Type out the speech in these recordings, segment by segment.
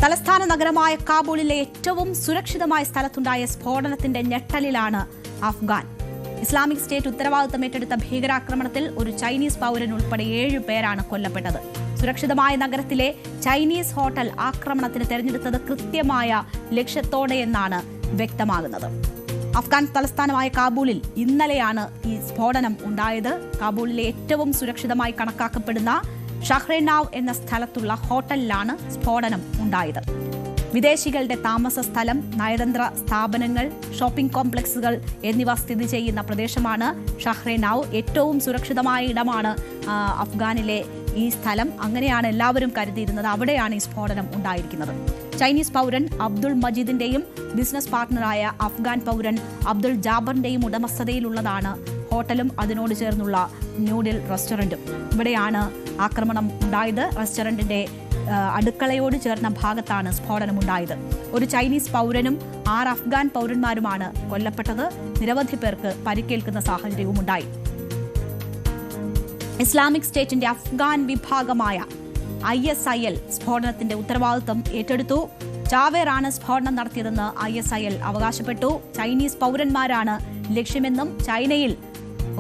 തലസ്ഥാന നഗരമായ കാബൂളിലെ ഏറ്റവും സുരക്ഷിതമായ സ്ഥലത്തുണ്ടായ സ്ഫോടനത്തിന്റെ ഞെട്ടലിലാണ് അഫ്ഗാൻ. ഇസ്ലാമിക് സ്റ്റേറ്റ് ഉത്തരവാദിത്തം ഏറ്റെടുത്ത ഭീകരാക്രമണത്തിൽ ഒരു ചൈനീസ് പൗരൻ ഉൾപ്പെടെ 7 പേരാണ് കൊല്ലപ്പെട്ടത്. സുരക്ഷിതമായ നഗരത്തിലെ ചൈനീസ് ഹോട്ടൽ ആക്രമണത്തിന് തെരഞ്ഞെടുത്തത് കൃത്യമായ ലക്ഷ്യത്തോടെയെന്നാണ് വ്യക്തമാകുന്നത്. അഫ്ഗാൻ തലസ്ഥാനമായ കാബൂളിൽ ഇന്നലെയാണ് ഈ സ്ഫോടനം ഉണ്ടായത്. കാബൂളിലെ ഏറ്റവും സുരക്ഷിതമായി കണക്കാക്കപ്പെടുന്ന ഷഹ്റേനാവ് എന്ന സ്ഥലത്തുള്ള ഹോട്ടലിലാണ് സ്ഫോടനം ഉണ്ടായത്. വിദേശികളുടെ താമസ സ്ഥലം, നയതന്ത്ര സ്ഥാപനങ്ങൾ, ഷോപ്പിംഗ് കോംപ്ലക്സുകൾ എന്നിവ സ്ഥിതി ചെയ്യുന്ന പ്രദേശമാണ് ഷഹ്റേനാവ്. ഏറ്റവും സുരക്ഷിതമായ ഇടമാണ് അഫ്ഗാനിലെ ഈ സ്ഥലം. അങ്ങനെയാണ് എല്ലാവരും കരുതിയിരുന്നത്. അവിടെയാണ് ഈ സ്ഫോടനം ഉണ്ടായിരിക്കുന്നത്. ചൈനീസ് പൗരൻ അബ്ദുൾ മജീദിന്റെയും ബിസിനസ് പാർട്ണറായ അഫ്ഗാൻ പൗരൻ അബ്ദുൾ ജാബറിന്റെയും ഉടമസ്ഥതയിലുള്ളതാണ് ഹോട്ടലും അതിനോട് ചേർന്നുള്ള ന്യൂഡിൽ റെസ്റ്റോറന്റും. ഇവിടെയാണ് ആക്രമണം ഉണ്ടായത്. റെസ്റ്റോറന്റിന്റെ അടുക്കളയോട് ചേർന്ന ഭാഗത്താണ് സ്ഫോടനമുണ്ടായത്. ഒരു ചൈനീസ് പൗരനും 6 അഫ്ഗാൻ പൗരന്മാരുമാണ് കൊല്ലപ്പെട്ടത്. നിരവധി പേർക്ക് പരിക്കേൽക്കുന്ന സാഹചര്യവും ഉണ്ടായി. ഇസ്ലാമിക് സ്റ്റേറ്റിന്റെ അഫ്ഗാൻ വിഭാഗമായ ISIL സ്ഫോടനത്തിന്റെ ഉത്തരവാദിത്വം ഏറ്റെടുത്തു. ചാവേറാണ് സ്ഫോടനം നടത്തിയതെന്ന് ISIL അവകാശപ്പെട്ടു. ചൈനീസ് പൗരന്മാരാണ് ലക്ഷ്യമെന്നും ചൈനയിൽ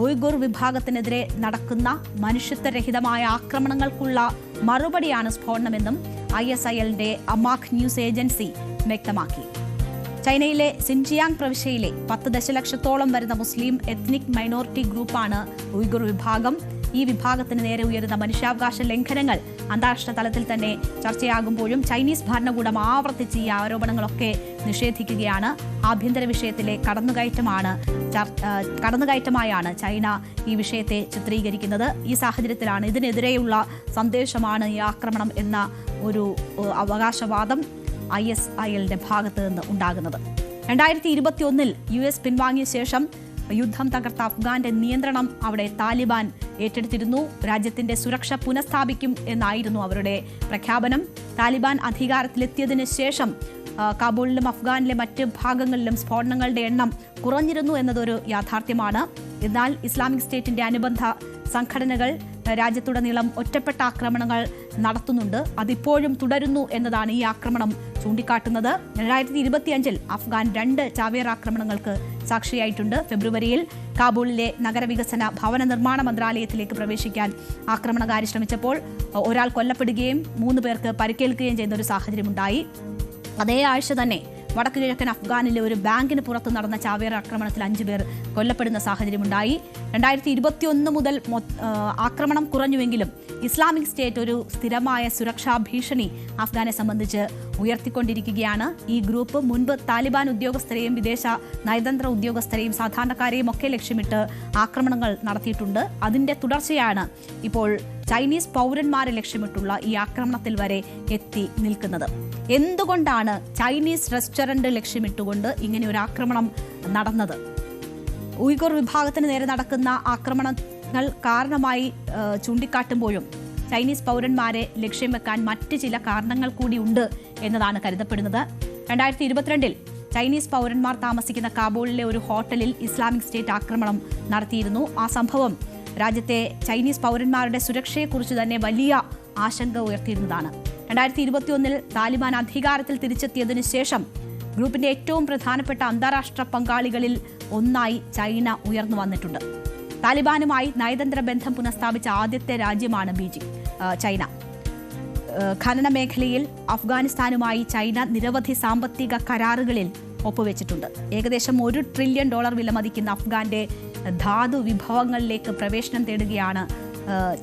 ഉയ്ഗുർ വിഭാഗത്തിനെതിരെ നടക്കുന്ന മനുഷ്യത്വരഹിതമായ ആക്രമണങ്ങൾക്കുള്ള മറുപടിയാണ് സ്ഫോടനമെന്നും ISILന്റെ അമാഖ് ന്യൂസ് ഏജൻസി വ്യക്തമാക്കി. ചൈനയിലെ സിൻജിയാങ് പ്രവിശ്യയിലെ 10 ദശലക്ഷത്തോളം വരുന്ന മുസ്ലിം എത്നിക് മൈനോറിറ്റി ഗ്രൂപ്പാണ് ഉയ്ഗുർ വിഭാഗം. ഈ വിഭാഗത്തിന് നേരെ ഉയരുന്ന മനുഷ്യാവകാശ ലംഘനങ്ങൾ അന്താരാഷ്ട്ര തലത്തിൽ തന്നെ ചർച്ചയാകുമ്പോഴും ചൈനീസ് ഭരണകൂടം ആവർത്തിച്ച് ഈ ആരോപണങ്ങളൊക്കെ നിഷേധിക്കുകയാണ്. ആഭ്യന്തര വിഷയത്തിലെ കടന്നുകയറ്റമായാണ് ചൈന ഈ വിഷയത്തെ ചിത്രീകരിക്കുന്നത്. ഈ സാഹചര്യത്തിലാണ് ഇതിനെതിരെയുള്ള സന്ദേശമാണ് ഈ ആക്രമണം എന്ന ഒരു അവകാശവാദം ISILന്റെ ഭാഗത്ത് നിന്ന് ഉണ്ടാകുന്നത്. 2021 US പിൻവാങ്ങിയ ശേഷം യുദ്ധം തകർത്ത അഫ്ഗാന്റെ നിയന്ത്രണം അവിടെ താലിബാൻ ഏറ്റെടുത്തിരുന്നു. രാജ്യത്തിന്റെ സുരക്ഷ പുനഃസ്ഥാപിക്കും എന്നായിരുന്നു അവരുടെ പ്രഖ്യാപനം. താലിബാൻ അധികാരത്തിലെത്തിയതിനു ശേഷം കാബൂളിലും അഫ്ഗാനിലെ മറ്റ് ഭാഗങ്ങളിലും സ്ഫോടനങ്ങളുടെ എണ്ണം കുറഞ്ഞിരുന്നു എന്നതൊരു യാഥാർത്ഥ്യമാണ്. എന്നാൽ ഇസ്ലാമിക് സ്റ്റേറ്റിന്റെ അനുബന്ധ സംഘടനകൾ രാജ്യത്തുടനീളം ഒറ്റപ്പെട്ട ആക്രമണങ്ങൾ നടത്തുന്നുണ്ട്. അതിപ്പോഴും തുടരുന്നു എന്നതാണ് ഈ ആക്രമണം ചൂണ്ടിക്കാട്ടുന്നത്. 2025 അഫ്ഗാൻ 2 ചാവേർ ആക്രമണങ്ങൾക്ക് സാക്ഷിയായിട്ടുണ്ട്. ഫെബ്രുവരിയിൽ കാബൂളിലെ നഗരവികസന ഭവന നിർമ്മാണ മന്ത്രാലയത്തിലേക്ക് പ്രവേശിക്കാൻ ആക്രമണകാരി ശ്രമിച്ചപ്പോൾ ഒരാൾ കൊല്ലപ്പെടുകയും 3 പേർക്ക് പരിക്കേൽക്കുകയും ചെയ്യുന്ന ഒരു സാഹചര്യമുണ്ടായി. അതേ ആഴ്ച തന്നെ വടക്കു കിഴക്കൻ അഫ്ഗാനിലെ ഒരു ബാങ്കിന് പുറത്ത് നടന്ന ചാവേർ ആക്രമണത്തിൽ 5 പേർ കൊല്ലപ്പെടുന്ന സാഹചര്യമുണ്ടായി. 2021 മുതൽ ആക്രമണം കുറഞ്ഞുവെങ്കിലും ഇസ്ലാമിക് സ്റ്റേറ്റ് ഒരു സ്ഥിരമായ സുരക്ഷാ ഭീഷണി അഫ്ഗാനെ സംബന്ധിച്ച് ഉയർത്തിക്കൊണ്ടിരിക്കുകയാണ്. ഈ ഗ്രൂപ്പ് മുൻപ് താലിബാൻ ഉദ്യോഗസ്ഥരെയും വിദേശ നയതന്ത്ര ഉദ്യോഗസ്ഥരെയും സാധാരണക്കാരെയും ഒക്കെ ലക്ഷ്യമിട്ട് ആക്രമണങ്ങൾ നടത്തിയിട്ടുണ്ട്. അതിന്റെ തുടർച്ചയാണ് ഇപ്പോൾ ചൈനീസ് പൗരന്മാരെ ലക്ഷ്യമിട്ടുള്ള ഈ ആക്രമണത്തിൽ വരെ എത്തി നിൽക്കുന്നത്. എന്തുകൊണ്ടാണ് ചൈനീസ് റെസ്റ്റോറന്റ് ലക്ഷ്യമിട്ടുകൊണ്ട് ഇങ്ങനെ ഒരു ആക്രമണം നടന്നത്? ഉയ്ഗുർ വിഭാഗത്തിന് നേരെ നടക്കുന്ന ആക്രമണങ്ങൾ കാരണമായി ചൂണ്ടിക്കാട്ടുമ്പോഴും ചൈനീസ് പൗരന്മാരെ ലക്ഷ്യം വെക്കാൻ മറ്റ് ചില കാരണങ്ങൾ കൂടി ഉണ്ട് എന്നതാണ് കരുതപ്പെടുന്നത്. 2022 ചൈനീസ് പൗരന്മാർ താമസിക്കുന്ന കാബൂളിലെ ഒരു ഹോട്ടലിൽ ഇസ്ലാമിക് സ്റ്റേറ്റ് ആക്രമണം നടത്തിയിരുന്നു. ആ സംഭവം രാജ്യത്തെ ചൈനീസ് പൗരന്മാരുടെ സുരക്ഷയെക്കുറിച്ച് തന്നെ വലിയ ആശങ്ക ഉയർത്തിയിരുന്നതാണ്. 2021 താലിബാൻ അധികാരത്തിൽ തിരിച്ചെത്തിയതിനു ശേഷം ഗ്രൂപ്പിന്റെ ഏറ്റവും പ്രധാനപ്പെട്ട അന്താരാഷ്ട്ര പങ്കാളികളിൽ ഒന്നായി ചൈന ഉയർന്നു വന്നിട്ടുണ്ട്. താലിബാനുമായി നയതന്ത്ര ബന്ധം പുനഃസ്ഥാപിച്ച ആദ്യത്തെ രാജ്യമാണ് ചൈന. ഖനന മേഖലയിൽ അഫ്ഗാനിസ്ഥാനുമായി ചൈന നിരവധി സാമ്പത്തിക കരാറുകളിൽ ഒപ്പുവെച്ചിട്ടുണ്ട്. ഏകദേശം $1 ട്രില്യൺ വിലമതിക്കുന്ന അഫ്ഗാന്റെ ധാതു വിഭവങ്ങളിലേക്ക് പ്രവേശനം തേടുകയാണ്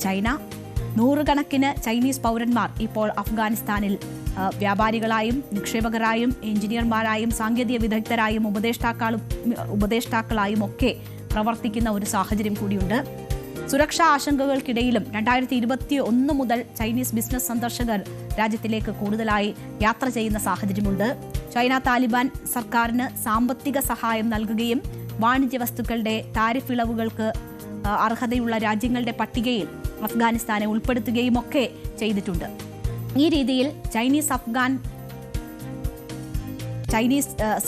ചൈന. 100 കണക്കിന് ചൈനീസ് പൗരന്മാർ ഇപ്പോൾ അഫ്ഗാനിസ്ഥാനിൽ വ്യാപാരികളായും നിക്ഷേപകരായും എഞ്ചിനീയർമാരായും സാങ്കേതിക വിദഗ്ധരായും ഉപദേഷ്ടാക്കളായും ഒക്കെ പ്രവർത്തിക്കുന്ന ഒരു സാഹചര്യം കൂടിയുണ്ട്. സുരക്ഷാ ആശങ്കകൾക്കിടയിലും 2021 മുതൽ ചൈനീസ് ബിസിനസ് സന്ദർശകർ രാജ്യത്തിലേക്ക് കൂടുതലായി യാത്ര ചെയ്യുന്ന സാഹചര്യമുണ്ട്. ചൈന താലിബാൻ സർക്കാരിന് സാമ്പത്തിക സഹായം നൽകുകയും വാണിജ്യ വസ്തുക്കളുടെ താരിഫ് ഇളവുകൾക്ക് അർഹതയുള്ള രാജ്യങ്ങളുടെ പട്ടികയിൽ അഫ്ഗാനിസ്ഥാനെ ഉൾപ്പെടുത്തുകയും ഒക്കെ ചെയ്തിട്ടുണ്ട്. ഈ രീതിയിൽ ചൈനീസ്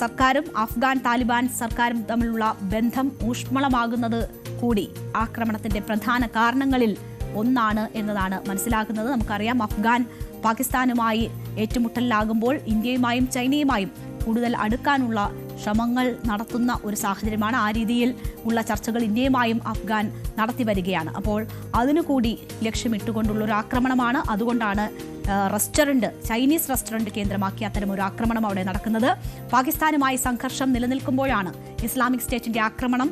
സർക്കാരും അഫ്ഗാൻ താലിബാൻ സർക്കാരും തമ്മിലുള്ള ബന്ധം ഊഷ്മളമാകുന്നത് കൂടി ആക്രമണത്തിന്റെ പ്രധാന കാരണങ്ങളിൽ ഒന്നാണ് എന്നതാണ് മനസ്സിലാക്കുന്നത്. നമുക്കറിയാം, അഫ്ഗാൻ പാകിസ്ഥാനുമായി ഏറ്റുമുട്ടലിലാകുമ്പോൾ ഇന്ത്യയുമായും ചൈനയുമായും കൂടുതൽ അടുക്കാനുള്ള ശ്രമങ്ങൾ നടത്തുന്ന ഒരു സാഹചര്യമാണ്. ആ രീതിയിൽ ഉള്ള ചർച്ചകൾ ഇന്ത്യയുമായും അഫ്ഗാൻ നടത്തി വരികയാണ്. അപ്പോൾ അതിനുകൂടി ലക്ഷ്യമിട്ടുകൊണ്ടുള്ള ഒരു ആക്രമണമാണ്. അതുകൊണ്ടാണ് ചൈനീസ് റെസ്റ്റോറന്റ് കേന്ദ്രമാക്കി അത്തരം ഒരു ആക്രമണം അവിടെ നടക്കുന്നത്. പാകിസ്ഥാനുമായി സംഘർഷം നിലനിൽക്കുമ്പോഴാണ് ഇസ്ലാമിക് സ്റ്റേറ്റിന്റെ ആക്രമണം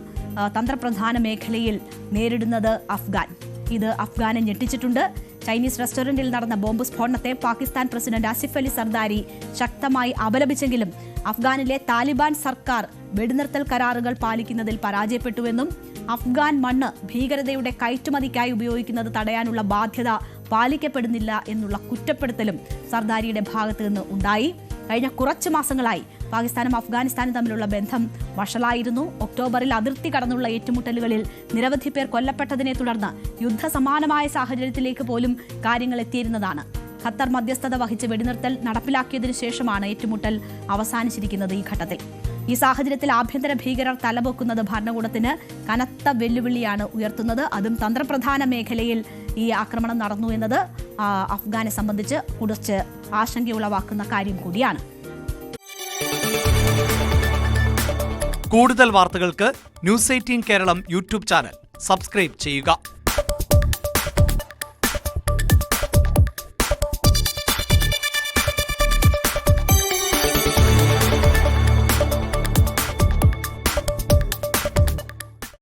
തന്ത്രപ്രധാന മേഖലയിൽ നേരിടുന്നത് അഫ്ഗാൻ. ഇത് അഫ്ഗാനെ ഞെട്ടിച്ചിട്ടുണ്ട്. ചൈനീസ് റെസ്റ്റോറന്റിൽ നടന്ന ബോംബ് സ്ഫോടനത്തെ പാകിസ്ഥാൻ പ്രസിഡന്റ് ആസിഫ് അലി സർദാരി ശക്തമായി അപലപിച്ചെങ്കിലും അഫ്ഗാനിലെ താലിബാൻ സർക്കാർ വെടിനിർത്തൽ കരാറുകൾ പാലിക്കുന്നതിൽ പരാജയപ്പെട്ടുവെന്നും അഫ്ഗാൻ മണ്ണ് ഭീകരതയുടെ കയറ്റുമതിക്കായി ഉപയോഗിക്കുന്നത് തടയാനുള്ള ബാധ്യത പാലിക്കപ്പെടുന്നില്ല എന്നുള്ള കുറ്റപ്പെടുത്തലും സർദാരിയുടെ ഭാഗത്തു നിന്ന് ഉണ്ടായി. കഴിഞ്ഞ കുറച്ച് മാസങ്ങളായി പാകിസ്ഥാനും അഫ്ഗാനിസ്ഥാനും തമ്മിലുള്ള ബന്ധം വഷളായിരുന്നു. ഒക്ടോബറിൽ അതിർത്തി കടന്നുള്ള ഏറ്റുമുട്ടലുകളിൽ നിരവധി പേർ കൊല്ലപ്പെട്ടതിനെ തുടർന്ന് യുദ്ധസമാനമായ സാഹചര്യത്തിലേക്ക് പോലും കാര്യങ്ങൾ എത്തിയിരുന്നതാണ്. ഖത്തർ മധ്യസ്ഥത വഹിച്ച് വെടിനിർത്തൽ നടപ്പിലാക്കിയതിനു ശേഷമാണ് ഏറ്റുമുട്ടൽ അവസാനിച്ചിരിക്കുന്നത്. ഈ ഘട്ടത്തിൽ ഈ സാഹചര്യത്തിൽ ആഭ്യന്തര ഭീകരർ തലപൊക്കുന്നത് ഭരണകൂടത്തിന് കനത്ത വെല്ലുവിളിയാണ് ഉയർത്തുന്നത്. അതും തന്ത്രപ്രധാന മേഖലയിൽ ഈ ആക്രമണം നടന്നു എന്നത് അഫ്ഗാനെ സംബന്ധിച്ച് കുറച്ച് ആശങ്കയുളവാക്കുന്ന കാര്യം കൂടിയാണ്. കൂടുതൽ വാർത്തകൾക്ക് news 18 Keralam YouTube channel subscribe ചെയ്യുക.